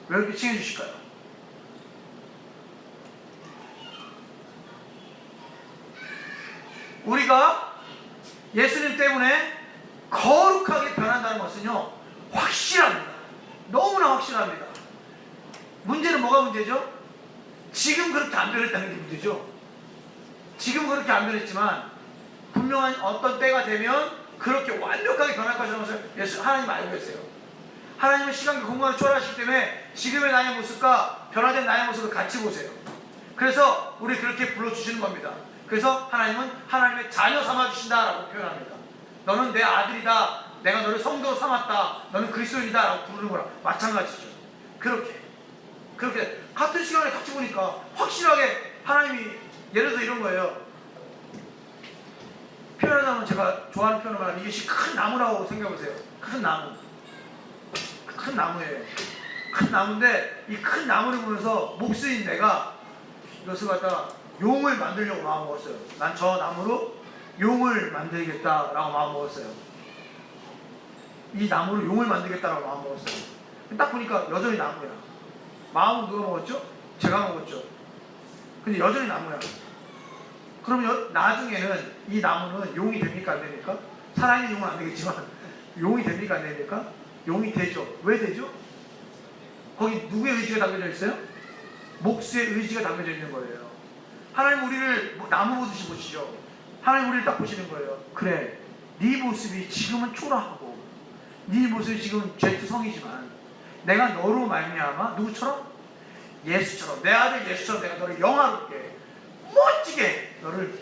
왜 그렇게 칭해 주실까요? 우리가 예수님 때문에 거룩하게 변한다는 것은요, 확실합니다. 너무나 확실합니다. 문제는 뭐가 문제죠? 지금 그렇게 안 변했다는 게 문제죠. 지금 그렇게 안 변했지만 분명한 어떤 때가 되면 그렇게 완벽하게 변할 것이라는 것을 하나님 알고 계세요. 하나님은 시간과 공간을 초월하시기 때문에 지금의 나의 모습과 변화된 나의 모습을 같이 보세요. 그래서 우리 그렇게 불러주시는 겁니다. 그래서 하나님은 하나님의 자녀 삼아주신다라고 표현합니다. 너는 내 아들이다. 내가 너를 성도로 삼았다. 너는 그리스도인이다 라고 부르는 거랑 마찬가지죠. 그렇게 같은 시간에 같이 보니까 확실하게 하나님이, 예를 들어 이런 거예요. 표현하자면 제가 좋아하는 표현을 말하면 이것이 큰 나무라고 생각해보세요. 큰 나무예요. 큰 나무인데 이 큰 나무를 보면서 목수인 내가 이것을 갖다가 용을 만들려고 마음먹었어요. 난 저 나무로 용을 만들겠다라고 마음먹었어요. 이 나무로 용을 만들겠다라고 마음먹었어요. 딱 보니까 여전히 나무야. 마음은 누가 먹었죠? 제가 먹었죠. 근데 여전히 나무야. 그러면 나중에는 이 나무는 용이 됩니까? 안 됩니까? 살아있는 용은 안 되겠지만 용이 됩니까? 안 됩니까? 용이 되죠. 왜 되죠? 거기 누구의 의지가 담겨져 있어요? 목수의 의지가 담겨져 있는 거예요. 하나님 우리를 나무 보듯이 보시죠. 하나님 우리를 딱 보시는 거예요. 그래, 네 모습이 지금은 초라하고 네 모습이 지금 죄투성이지만 내가 너로 말미암아 누구처럼? 예수처럼, 내 아들 예수처럼 내가 너를 영화롭게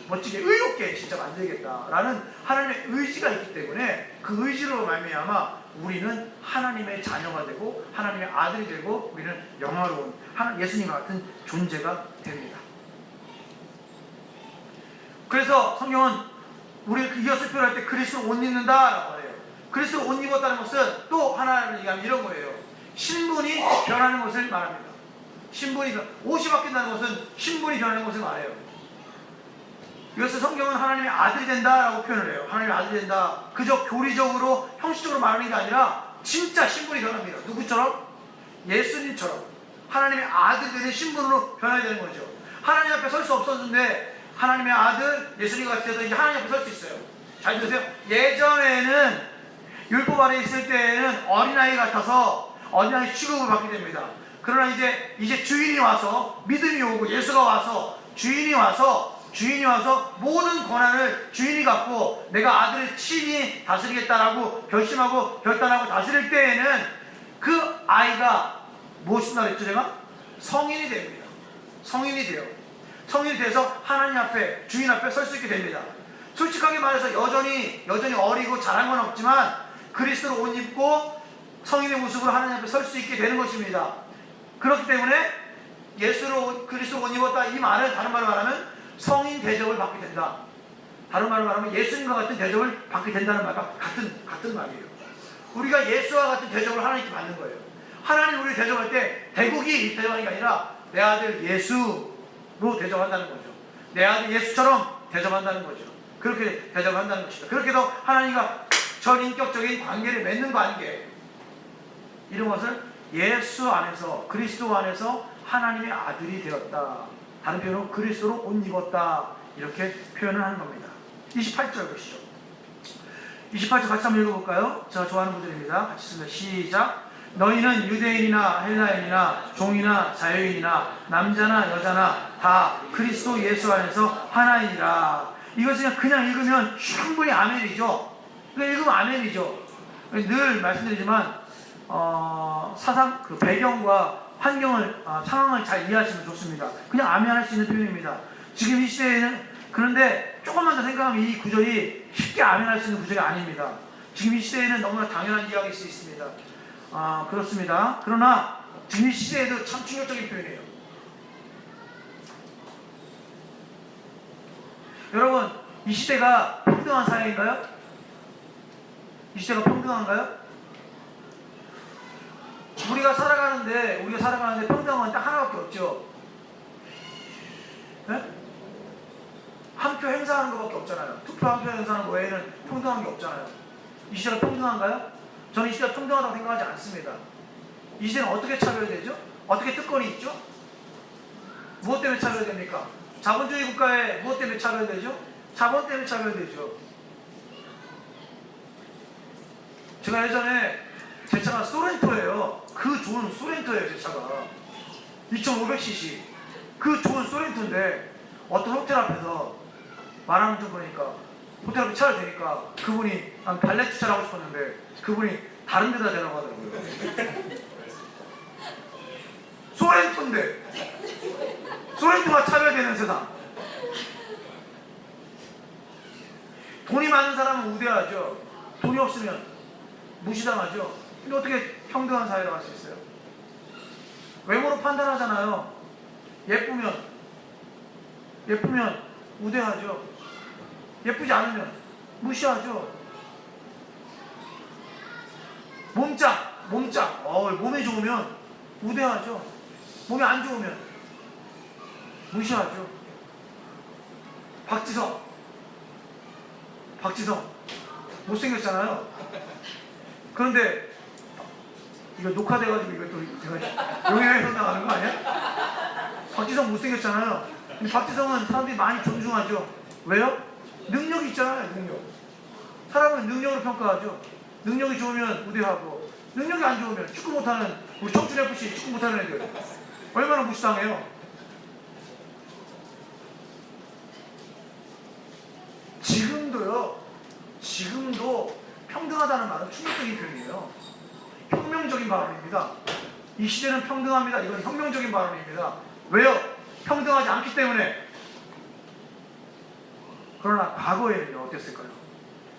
멋지게 의롭게 진짜 만들겠다라는 하나님의 의지가 있기 때문에 그 의지로 말미암아 우리는 하나님의 자녀가 되고 하나님의 아들이 되고 우리는 영화로운 예수님과 같은 존재가 됩니다. 그래서 성경은 우리 이것을 표현할 때 그리스도를 옷 입는다라고 해요. 그리스도를 옷 입었다는 것은 또 하나를 얘기하면 이런 거예요. 신분이 변하는 것을 말합니다. 옷이 바뀐다는 것은 신분이 변하는 것을 말해요. 이것을 성경은 하나님의 아들이 된다라고 표현을 해요. 하나님의 아들이 된다. 그저 교리적으로 형식적으로 말하는 게 아니라 진짜 신분이 변합니다. 누구처럼? 예수님처럼 하나님의 아들이 되는 신분으로 변해야 되는 거죠. 하나님 앞에 설 수 없었는데 하나님의 아들 예수님 같이 돼서 이제 하나님 앞에 설 수 있어요. 잘 들으세요. 예전에는 율법 아래 있을 때에는 어린아이 같아서 어린아이 취급을 받게 됩니다. 그러나 이제 주인이 와서 믿음이 오고 예수가 와서 주인이 와서 모든 권한을 주인이 갖고 내가 아들을 친히 다스리겠다라고 결심하고 결단하고 다스릴 때에는 그 아이가 무엇이나 그랬죠 제가? 성인이 됩니다. 성인이 돼요. 성인이 돼서 하나님 앞에 주인 앞에 설 수 있게 됩니다. 솔직하게 말해서 여전히 어리고 잘한 건 없지만 그리스도로 옷 입고 성인의 모습으로 하나님 앞에 설 수 있게 되는 것입니다. 그렇기 때문에 그리스도로 옷 입었다 이 말은 다른 말로 말하면 성인 대접을 받게 된다. 다른 말로 말하면 예수님과 같은 대접을 받게 된다는 말과 같은 말이에요. 우리가 예수와 같은 대접을 하나님께 받는 거예요. 하나님 우리를 대접할 때 대국이 대접하는 게 아니라 내 아들 예수로 대접한다는 거죠. 내 아들 예수처럼 대접한다는 거죠. 그렇게 대접한다는 것이다. 그렇게 해서 하나님과 전인격적인 관계를 맺는 관계, 이런 것을 예수 안에서, 그리스도 안에서 하나님의 아들이 되었다. 다른 표현으로 그리스도로 옷 입었다. 이렇게 표현을 하는 겁니다. 28절 보시죠. 28절 같이 한번 읽어볼까요? 제가 좋아하는 구절입니다. 같이 읽습니다. 시작. 너희는 유대인이나 헬라인이나 종이나 자유인이나 남자나 여자나 다 그리스도 예수 안에서 하나이니라. 이것은 그냥 읽으면 충분히 아멘이죠. 그냥 읽으면 아멘이죠. 늘 말씀드리지만 사상 그 배경과 환경을 상황을 잘 이해하시면 좋습니다. 그냥 아멘할 수 있는 표현입니다. 지금 이 시대에는 그런데 조금만 더 생각하면 이 구절이 쉽게 아멘할 수 있는 구절이 아닙니다. 지금 이 시대에는 너무나 당연한 이야기일 수 있습니다. 그렇습니다. 그러나 지금 이 시대에도 참 충격적인 표현이에요. 여러분, 이 시대가 평등한 사회인가요? 이 시대가 평등한가요? 우리가 살아가는데 평등한 건 딱 하나밖에 없죠. 네? 한 표 행사하는 것밖에 없잖아요. 투표 한 표 행사하는 거 외에는 평등한 게 없잖아요. 이 시대가 평등한가요? 저는 이 시대가 평등하다고 생각하지 않습니다. 이 시대는 어떻게 차별되죠? 어떻게 특권이 있죠? 무엇 때문에 차별됩니까? 자본주의 국가에 무엇 때문에 차별되죠? 자본 때문에 차별되죠. 제가 예전에 제 차가 소렌토예요. 그 좋은 소렌토예요. 제 차가 2500cc 그 좋은 소렌토인데 어떤 호텔 앞에서 말하는 분 보니까 호텔 앞에 차를 대니까 그분이 난 발레 주차를 하고 싶었는데 그분이 다른 데다 대라고 하더라고요. 소렌토인데 소렌토가 차별되는 세상. 돈이 많은 사람은 우대하죠. 돈이 없으면 무시당하죠. 근데 어떻게 평등한 사회로 할 수 있어요? 외모로 판단하잖아요. 예쁘면 우대하죠. 예쁘지 않으면 무시하죠. 몸짱 몸이 좋으면 우대하죠. 몸이 안 좋으면 무시하죠. 박지성 못생겼잖아요. 그런데 이거 녹화돼가지고 이거 또 제가 용해에서 나가는 거 아니야? 박지성 못생겼잖아요. 근데 박지성은 사람들이 많이 존중하죠. 왜요? 능력이 있잖아요. 능력. 사람은 능력으로 평가하죠. 능력이 좋으면 우대하고 능력이 안 좋으면 축구 못하는 우리 청춘FC 축구 못하는 애들 얼마나 무시당해요. 지금도 평등하다는 말은 충격적인 표현이에요. 혁명적인 발언입니다. 이 시대는 평등합니다. 이건 혁명적인 발언입니다. 왜요? 평등하지 않기 때문에. 그러나 과거에는요, 어땠을까요?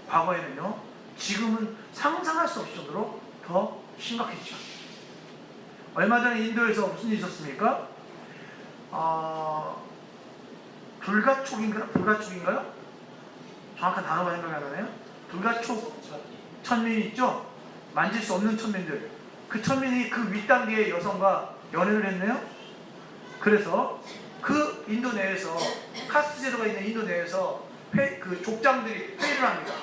과거에는요, 지금은 상상할 수 없을 정도로 더 심각했죠. 얼마 전에 인도에서 무슨 일이 있었습니까? 불가촉인가요? 정확한 단어가 생각이 안 나네요. 불가촉 천민이 있죠? 만질 수 없는 천민들. 그 천민이 그 윗단계의 여성과 연애를 했네요. 그래서 그 인도 내에서 카스트 제도가 있는 인도 내에서 그 족장들이 회의를 합니다.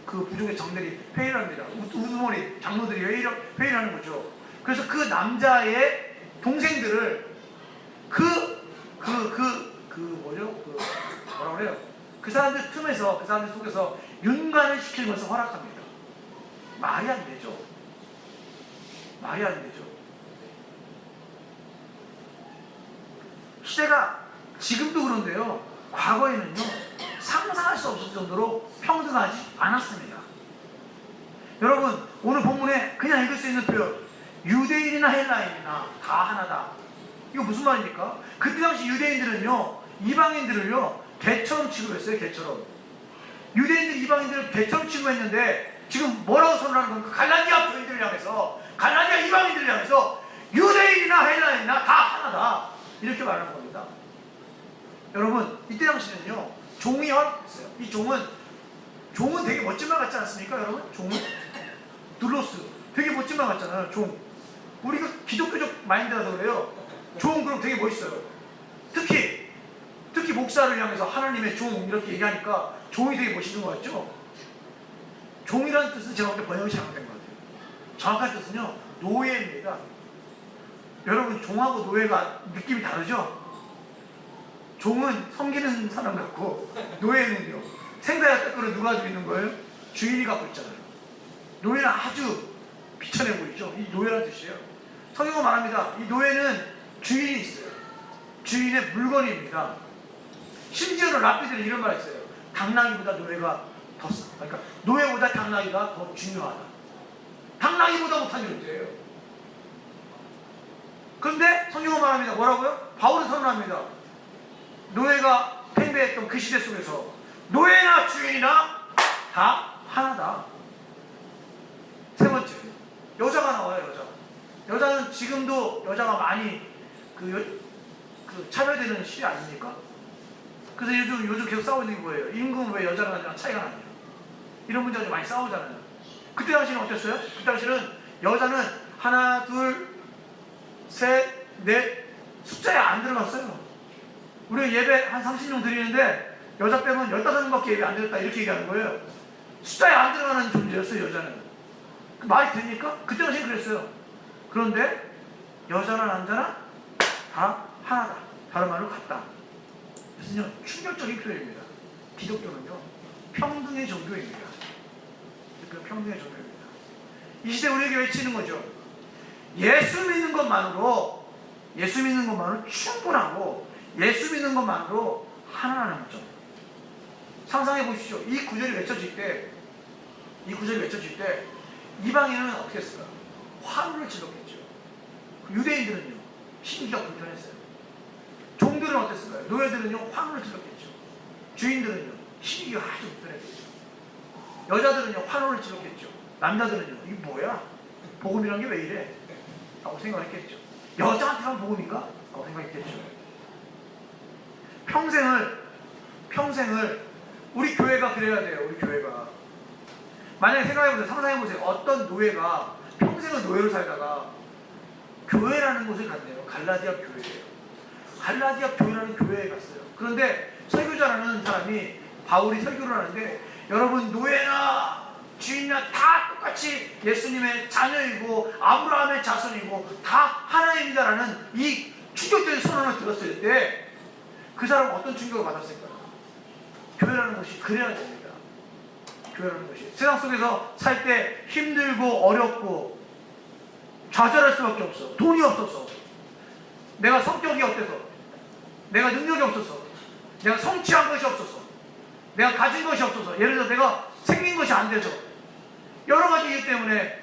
부족의 장들이 회의를 합니다. 우두머리 장로들이 회의를 하는 거죠. 그래서 그 남자의 동생들을 뭐라고 그래요? 그 사람들 틈에서, 그 사람들 속에서 윤관을 시키는 것을 허락합니다. 말이 안 되죠. 시대가 지금도 그런데요. 과거에는요. 상상할 수 없을 정도로 평등하지 않았습니다. 여러분, 오늘 본문에 그냥 읽을 수 있는 표현, 유대인이나 헬라인이나 다 하나다. 이거 무슨 말입니까? 그때 당시 유대인들은요, 이방인들을요, 개처럼 취급했어요. 개처럼. 유대인들이 이방인들을 개처럼 취급했는데 지금 뭐라고 선언하는 겁니까? 갈라디아 교인들을 향해서, 갈라디아 이방인들을 향해서 유대인이나 헬라인이나 다 하나다. 이렇게 말하는 겁니다. 여러분, 이때 당시는요, 종이 허락됐어요. 이 종은 되게 멋진 말 같지 않습니까, 여러분? 종은? 둘로스. 되게 멋진 말 같잖아요, 종. 우리가 기독교적 마인드라서 그래요. 종 그럼 되게 멋있어요. 특히 목사를 향해서 하나님의 종 이렇게 얘기하니까 종이 되게 멋있는 것 같죠? 종이라는 뜻은 제가 볼 때 번역이 잘못된 것 같아요. 정확한 뜻은요, 노예입니다. 여러분, 종하고 노예가 느낌이 다르죠? 종은 섬기는 사람 같고, 노예는요, 생사의 뜻대로 누가 가지고 있는 거예요? 주인이 갖고 있잖아요. 노예는 아주 비천해 보이죠? 이 노예라는 뜻이에요. 성경은 말합니다. 이 노예는 주인이 있어요. 주인의 물건입니다. 심지어는 랍비들은 이런 말 했어요. 당나귀보다 노예가 더 싸. 그러니까 노예보다 당나귀가 더 중요하다. 당나귀보다 못한 존재예요. 그런데 성경은 말합니다. 뭐라고요? 바울은 선언합니다. 노예가 팽배했던 그 시대 속에서 노예나 주인이나 다 하나다. 세 번째, 여자가 나와요. 여자는 지금도 여자가 많이 그 차별되는 시대 아닙니까? 그래서 요즘 계속 싸우고 있는 게 뭐예요? 임금 왜 여자랑 남자랑 차이가 나냐? 이런 문제 가지고 많이 싸우잖아요. 그때 당시는 어땠어요? 그때 당시는 여자는 하나, 둘, 셋, 넷 숫자에 안 들어갔어요. 우리가 예배 한 30명 드리는데 여자 빼면 15명밖에 예배 안 드렸다 이렇게 얘기하는 거예요. 숫자에 안 들어가는 존재였어요. 여자는. 그 말이 됩니까? 그때 당시엔 그랬어요. 그런데 여자나 남자나 다 하나다. 다른 말로 같다. 그래서 충격적인 표현입니다. 기독교는요, 평등의 종교입니다. 평등의 종교입니다. 이 시대 우리에게 외치는 거죠. 예수 믿는 것만으로 충분하고, 예수 믿는 것만으로 하나라는 거죠. 상상해 보십시오. 이 구절이 외쳐질 때 이방인은 어떻게 했을까요? 화를 질렀겠죠. 유대인들은요, 심기가 불편했어요. 종들은 어땠을까요? 노예들은요, 화를 질렀겠죠. 주인들은요, 심기가 아주 불편했겠죠. 여자들은요, 환호를 질렀겠죠. 남자들은요, 이게 뭐야? 복음이란 게 왜 이래? 라고 생각했겠죠. 여자한테만 복음인가? 라고 생각했겠죠. 평생을 우리 교회가 그래야 돼요. 우리 교회가. 만약에 생각해보세요. 상상해보세요. 어떤 노예가 평생을 노예로 살다가 교회라는 곳을 갔네요. 갈라디아 교회예요. 갈라디아 교회라는 교회에 갔어요. 그런데 설교자라는 사람이, 바울이 설교를 하는데, 여러분, 노예나 주인이나 다 똑같이 예수님의 자녀이고 아브라함의 자손이고 다 하나입니다라는 이 충격적인 선언을 들었을 때 그 사람은 어떤 충격을 받았을까요? 교회라는 것이 그래야 됩니다. 교회라는 것이 세상 속에서 살 때 힘들고 어렵고 좌절할 수밖에 없어. 돈이 없어서, 내가 성격이 어때서, 내가 능력이 없어서, 내가 성취한 것이 없어서, 내가 가진 것이 없어서, 예를 들어 내가 생긴 것이 안 돼서, 여러 가지 이유 때문에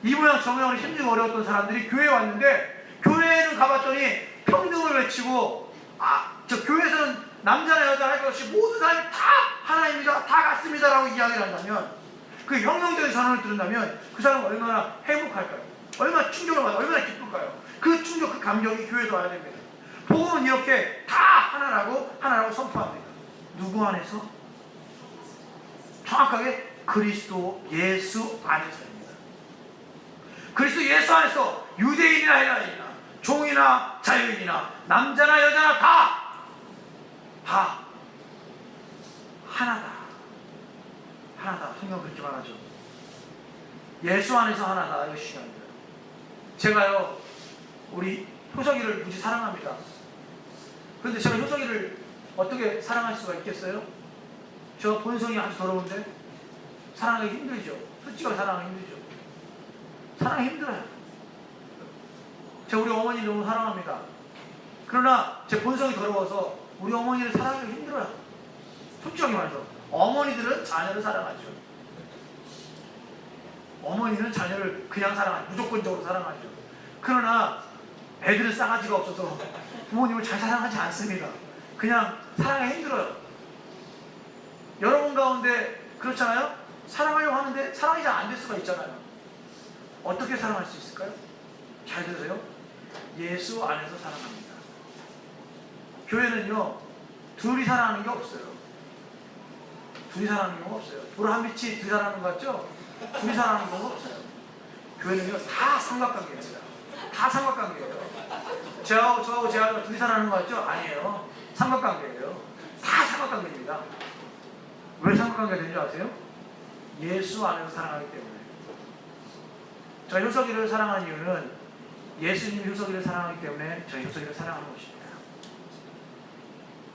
이 모양 저 모양으로 힘들고 어려웠던 사람들이 교회에 왔는데, 교회에는 가봤더니 평등을 외치고, 저 교회에서는 남자나 여자나 할 것 없이 모든 사람이 다 하나입니다, 다 같습니다 라고 이야기를 한다면, 그 혁명적인 선언을 들은다면 그 사람은 얼마나 행복할까요? 얼마나 충격을 받아, 얼마나 기쁠까요? 그 충격, 그 감격이 교회에서 와야 됩니다. 복음은 이렇게 다 하나라고 선포합니다. 누구 안에서? 정확하게 그리스도 예수 안에서입니다. 그리스도 예수 안에서 유대인이나 헬라인이나 종이나 자유인이나 남자나 여자나 다 하나다. 성경 그렇게 말하죠. 예수 안에서 하나다. 이거 중요합니다. 제가요, 우리 효석이를 무지 사랑합니다. 그런데 제가 효석이를 어떻게 사랑할 수가 있겠어요? 저 본성이 아주 더러운데 사랑하기 힘들죠. 솔직하게 사랑하기 힘들죠. 사랑이 힘들어요. 제가 우리 어머니 너무 사랑합니다. 그러나 제 본성이 더러워서 우리 어머니를 사랑하기 힘들어요. 솔직하게 말해서. 어머니들은 자녀를 사랑하죠. 어머니는 자녀를 그냥 사랑하죠. 무조건적으로 사랑하죠. 그러나 애들은 싸가지가 없어서 부모님을 잘 사랑하지 않습니다. 그냥 사랑하기 힘들어요. 여러분 가운데 그렇잖아요? 사랑하려고 하는데 사랑이 잘 안 될 수가 있잖아요. 어떻게 사랑할 수 있을까요? 잘 들으세요. 예수 안에서 사랑합니다. 교회는요, 둘이 사랑하는 게 없어요. 둘이 사랑하는 경우가 없어요. 불 한 빛이 둘이 사랑하는 것 같죠? 둘이 사랑하는 경우가 없어요. 교회는요, 다 삼각관계입니다. 다 삼각관계예요. 저하고 제하고 둘이 사랑하는 것 같죠? 아니에요. 삼각관계예요. 다 삼각관계입니다. 왜 삼각관계가 되는 줄 아세요? 예수 안에서 사랑하기 때문에. 제가 효석이를 사랑하는 이유는 예수님이 효석이를 사랑하기 때문에 저희 효석이를 사랑하는 것입니다.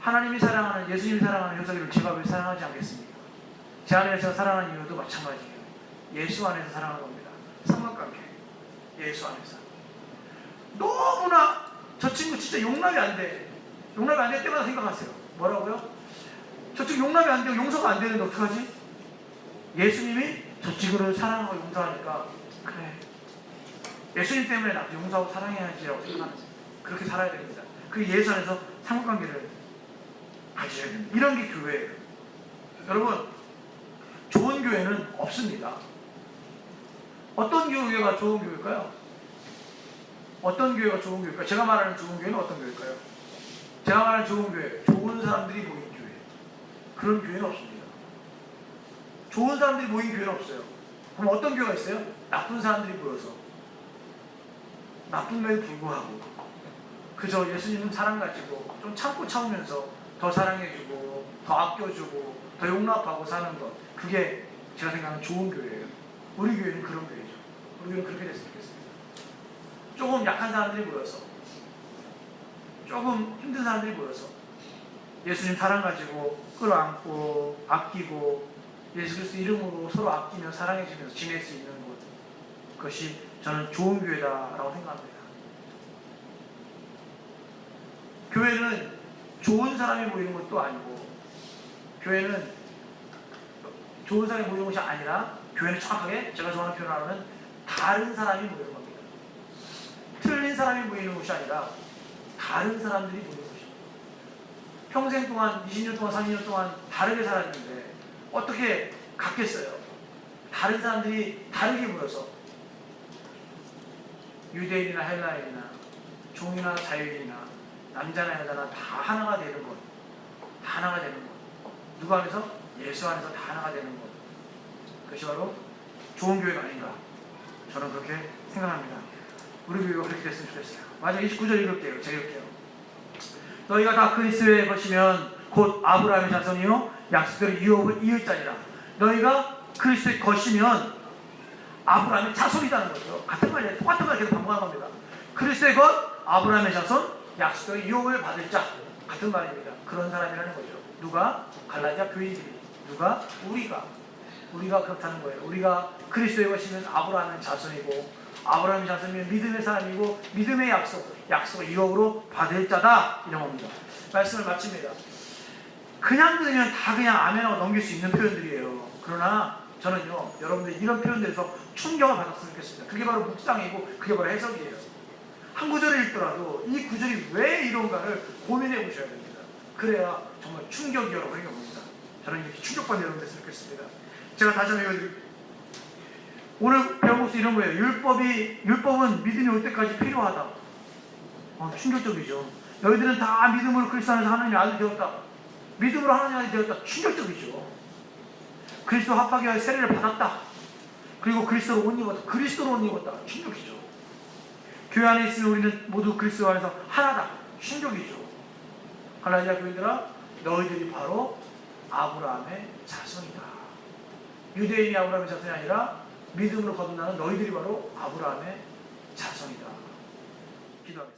하나님이 사랑하는, 예수님이 사랑하는 효석이를 제가 왜 사랑하지 않겠습니까? 제 안에서 사랑하는 이유도 마찬가지예요. 예수 안에서 사랑하는 겁니다. 삼각관계. 예수 안에서. 너무나 저 친구 진짜 용납이 안 돼. 용납이 안 될 때마다 생각하세요. 뭐라고요? 저 친구 용납이 안 되고 용서가 안 되는데 어떡하지? 예수님이 저 친구를 사랑하고 용서하니까 그래. 예수님 때문에 나도 용서하고 사랑해야지라고 생각하는 거예요. 그렇게 살아야 됩니다. 그 예수 안에서 삼각관계를 가져야 됩니다. 이런 게 교회예요. 여러분, 좋은 교회는 없습니다. 어떤 교회가 좋은 교회일까요? 어떤 교회가 좋은 교회일까요? 제가 말하는 좋은 교회는 어떤 교회일까요? 제가 말하는 좋은 교회, 좋은 사람들이 모인 교회. 그런 교회는 없습니다. 좋은 사람들이 모인 교회는 없어요. 그럼 어떤 교회가 있어요? 나쁜 사람들이 모여서 나쁨에도 불구하고 그저 예수님 사랑 가지고 좀 참고 참으면서 더 사랑해주고 더 아껴주고 더 용납하고 사는 것, 그게 제가 생각하는 좋은 교회예요. 우리 교회는 그런 교회죠. 우리 교회는 그렇게 됐으면 좋겠습니다. 조금 약한 사람들이 모여서, 조금 힘든 사람들이 모여서 예수님 사랑 가지고 끌어안고 아끼고 예수 그리스도 이름으로 서로 아끼며 사랑해주면서 지낼 수 있는 것, 그것이 저는 좋은 교회다라고 생각합니다. 교회는 좋은 사람이 모이는 것도 아니고, 교회는 좋은 사람이 모이는 것이 아니라, 교회는 정확하게 제가 좋아하는 표현을 하면 다른 사람이 모이는 겁니다. 틀린 사람이 모이는 것이 아니라 다른 사람들이 모이는 것입니다. 평생 동안 20년 동안 30년 동안 다르게 살았는데 어떻게 같겠어요? 다른 사람들이 다르게 모여서 유대인이나 헬라인이나 종이나 자유인이나 남자나 여자나 다 하나가 되는 것, 다 하나가 되는 것, 누구 안에서? 예수 안에서 다 하나가 되는 것, 그것이 바로 좋은 교회가 아닌가, 저는 그렇게 생각합니다. 우리 교회가 그렇게 됐으면 좋겠어요. 마지막 29절 읽을게요. 제가 읽을게요. 너희가 다 그리스도에 것이면 곧 아브라함의 자손이요 약속대로 유업을 이을 자니라. 너희가 그리스도의 것이면 아브라함의 자손이라는 거죠. 같은 말이에요. 똑같은 말 계속 반복하는 겁니다. 그리스도의 것, 아브라함의 자손, 약속대로 유업을 받을 자, 같은 말입니다. 그런 사람이라는 거죠. 누가? 갈라디아 교인들이. 누가? 우리가 그렇다는 거예요. 우리가 그리스도의 것이면 아브라함의 자손이고, 아브라함의 자손이면 믿음의 사람이고, 믿음의 약속을 유업으로 받을 자다, 이런 겁니다. 말씀을 마칩니다. 그냥 들으면 다 그냥 아멘하고 넘길 수 있는 표현들이에요. 그러나 저는요, 여러분들이 이런 표현들에서 충격을 받았으면 좋겠습니다. 그게 바로 묵상이고 그게 바로 해석이에요. 한 구절을 읽더라도 이 구절이 왜 이런가를 고민해 보셔야 됩니다. 그래야 정말 충격이 여러분에게 옵니다. 저는 이렇게 충격받는 여러분 됐으면 좋겠습니다. 제가 다시 한번 읽어드릴게요. 오늘 배운 것은 이런 거예요. 율법은 믿음이 올 때까지 필요하다. 충격적이죠. 너희들은 다 믿음으로 그리스도 안에서 하나님의 아들이 되었다. 믿음으로 하나님의 아들이 되었다. 충격적이죠. 그리스도 합하게 하여 세례를 받았다. 그리고 그리스도로 옷 입었다. 충격이죠. 교회 안에 있으면 우리는 모두 그리스도 안에서 하나다. 충격이죠. 갈라디아 교인들아, 너희들이 바로 아브라함의 자손이다. 유대인이 아브라함의 자손이 아니라 믿음으로 거듭나는 너희들이 바로 아브라함의 자손이다. 기도하겠습니다.